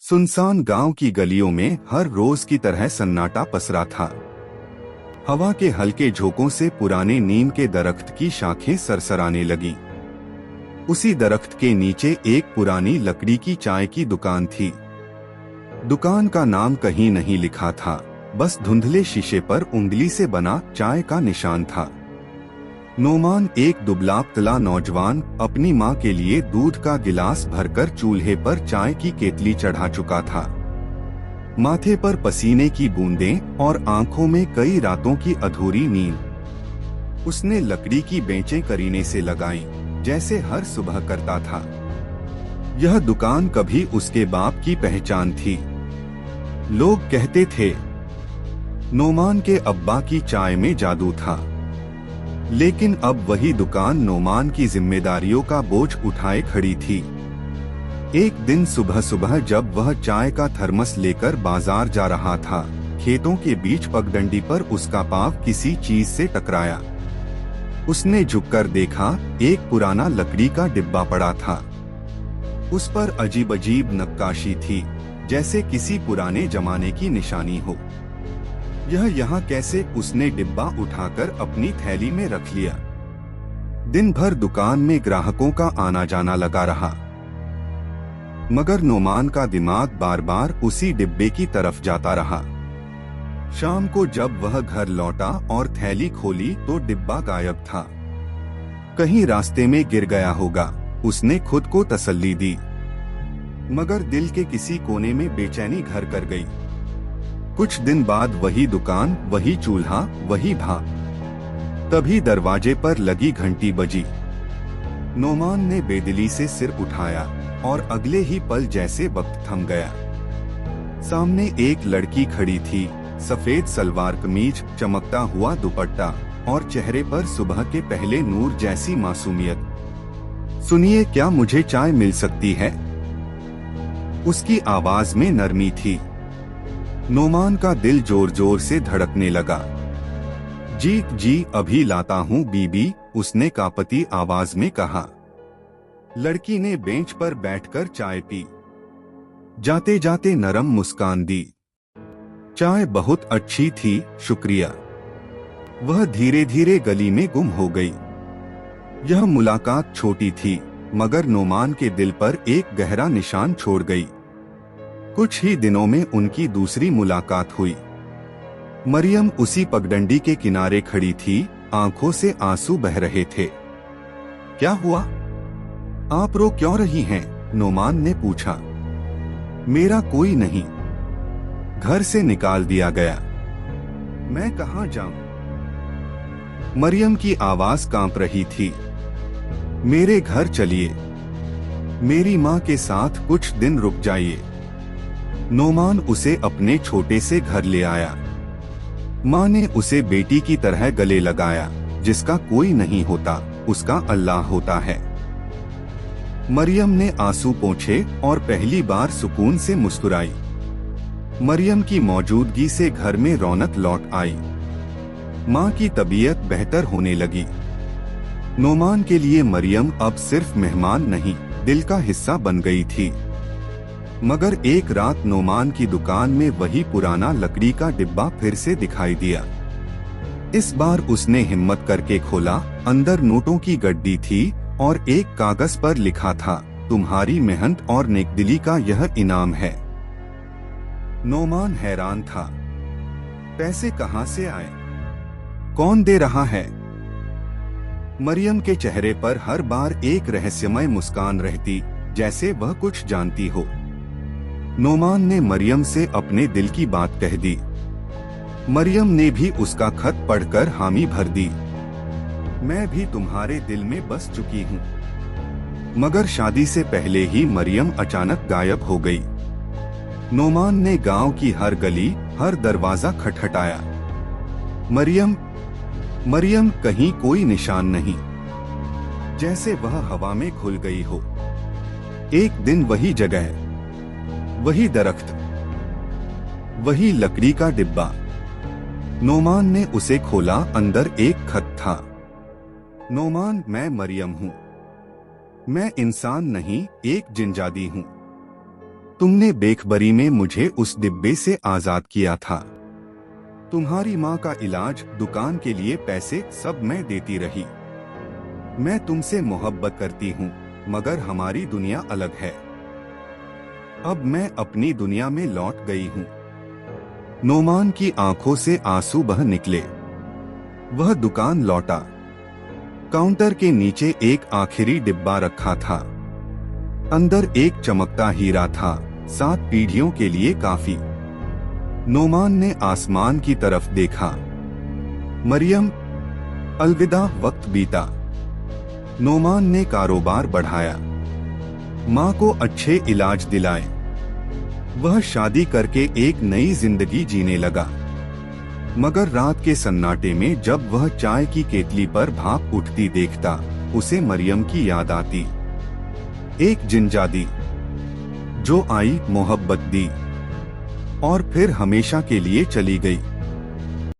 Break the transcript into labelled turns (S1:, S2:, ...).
S1: सुनसान गांव की गलियों में हर रोज की तरह सन्नाटा पसरा था। हवा के हल्के झोंकों से पुराने नीम के दरख्त की शाखें सरसराने लगी। उसी दरख्त के नीचे एक पुरानी लकड़ी की चाय की दुकान थी। दुकान का नाम कहीं नहीं लिखा था, बस धुंधले शीशे पर उंगली से बना चाय का निशान था। नोमान, एक दुबला पतला नौजवान, अपनी माँ के लिए दूध का गिलास भरकर चूल्हे पर चाय की केतली चढ़ा चुका था। माथे पर पसीने की बूंदें और आंखों में कई रातों की अधूरी नींद। उसने लकड़ी की बेंचें करीने से लगाईं, जैसे हर सुबह करता था। यह दुकान कभी उसके बाप की पहचान थी। लोग कहते थे, नोमान के अब्बा की चाय में जादू था। लेकिन अब वही दुकान नोमान की जिम्मेदारियों का बोझ उठाए खड़ी थी। एक दिन सुबह सुबह जब वह चाय का थर्मस लेकर बाजार जा रहा था, खेतों के बीच पगडंडी पर उसका पाँव किसी चीज से टकराया। उसने झुककर देखा, एक पुराना लकड़ी का डिब्बा पड़ा था। उस पर अजीब अजीब नक्काशी थी, जैसे किसी पुराने जमाने की निशानी हो। यह यहाँ कैसे? उसने डिब्बा उठाकर अपनी थैली में रख लिया। दिन भर दुकान में ग्राहकों का आना जाना लगा रहा, मगर नोमान का दिमाग बार बार उसी डिब्बे की तरफ जाता रहा। शाम को जब वह घर लौटा और थैली खोली तो डिब्बा गायब था। कहीं रास्ते में गिर गया होगा, उसने खुद को तसल्ली दी। मगर दिल के किसी कोने में बेचैनी घर कर गई। कुछ दिन बाद वही दुकान, वही चूल्हा, वही भाप। तभी दरवाजे पर लगी घंटी बजी। नोमान ने बेदिली से सिर उठाया और अगले ही पल जैसे वक्त थम गया। सामने एक लड़की खड़ी थी, सफेद सलवार कमीज, चमकता हुआ दुपट्टा और चेहरे पर सुबह के पहले नूर जैसी मासूमियत। सुनिए, क्या मुझे चाय मिल सकती है? उसकी आवाज में नरमी थी। नोमान का दिल जोर जोर से धड़कने लगा। जी जी, अभी लाता हूँ बीबी, उसने कांपती आवाज में कहा। लड़की ने बेंच पर बैठकर चाय पी। जाते जाते नरम मुस्कान दी। चाय बहुत अच्छी थी, शुक्रिया। वह धीरे धीरे गली में गुम हो गई। यह मुलाकात छोटी थी, मगर नोमान के दिल पर एक गहरा निशान छोड़ गई। कुछ ही दिनों में उनकी दूसरी मुलाकात हुई। मरियम उसी पगडंडी के किनारे खड़ी थी, आंखों से आंसू बह रहे थे। क्या हुआ? आप रो क्यों रही हैं? नोमान ने पूछा। मेरा कोई नहीं, घर से निकाल दिया गया। मैं कहाँ जाऊं? मरियम की आवाज कांप रही थी। मेरे घर चलिए, मेरी माँ के साथ कुछ दिन रुक जाइए। नोमान उसे अपने छोटे से घर ले आया। माँ ने उसे बेटी की तरह गले लगाया। जिसका कोई नहीं होता, उसका अल्लाह होता है। मरियम ने आंसू पोंछे और पहली बार सुकून से मुस्कुराई। मरियम की मौजूदगी से घर में रौनक लौट आई। माँ की तबीयत बेहतर होने लगी। नोमान के लिए मरियम अब सिर्फ मेहमान नहीं, दिल का हिस्सा बन गई थी। मगर एक रात नोमान की दुकान में वही पुराना लकड़ी का डिब्बा फिर से दिखाई दिया। इस बार उसने हिम्मत करके खोला। अंदर नोटों की गड्डी थी और एक कागज पर लिखा था, तुम्हारी मेहनत और नेकदिली का यह इनाम है। नोमान हैरान था। पैसे कहाँ से आए? कौन दे रहा है? मरियम के चेहरे पर हर बार एक रहस्यमय मुस्कान रहती, जैसे वह कुछ जानती हो। नोमान ने मरियम से अपने दिल की बात कह दी। मरियम ने भी उसका खत पढ़कर हामी भर दी। मैं भी तुम्हारे दिल में बस चुकी हूँ। मगर शादी से पहले ही मरियम अचानक गायब हो गई। नोमान ने गांव की हर गली, हर दरवाजा खटखटाया। मरियम, मरियम, कहीं कोई निशान नहीं, जैसे वह हवा में घुल गई हो। एक दिन वही जगह, वही दरख्त, वही लकड़ी का डिब्बा। नोमान ने उसे खोला। अंदर एक खत था। नोमान, मैं मरियम हूँ। मैं इंसान नहीं, एक जिनजादी हूँ। तुमने बेखबरी में मुझे उस डिब्बे से आजाद किया था। तुम्हारी माँ का इलाज, दुकान के लिए पैसे सब मैं देती रही। मैं तुमसे मोहब्बत करती हूँ, मगर हमारी दुनिया अलग है। अब मैं अपनी दुनिया में लौट गई हूँ। नोमान की आंखों से आंसू बह निकले। वह दुकान लौटा। काउंटर के नीचे एक आखिरी डिब्बा रखा था। अंदर एक चमकता हीरा था, 7 पीढ़ियों के लिए काफी। नोमान ने आसमान की तरफ देखा। मरियम, अलविदा। वक्त बीता। नोमान ने कारोबार बढ़ाया, माँ को अच्छे इलाज दिलाए। वह शादी करके एक नई जिंदगी जीने लगा। मगर रात के सन्नाटे में जब वह चाय की केतली पर भाप उठती देखता, उसे मरियम की याद आती। एक जिंजादी जो आई, मोहब्बत दी और फिर हमेशा के लिए चली गई।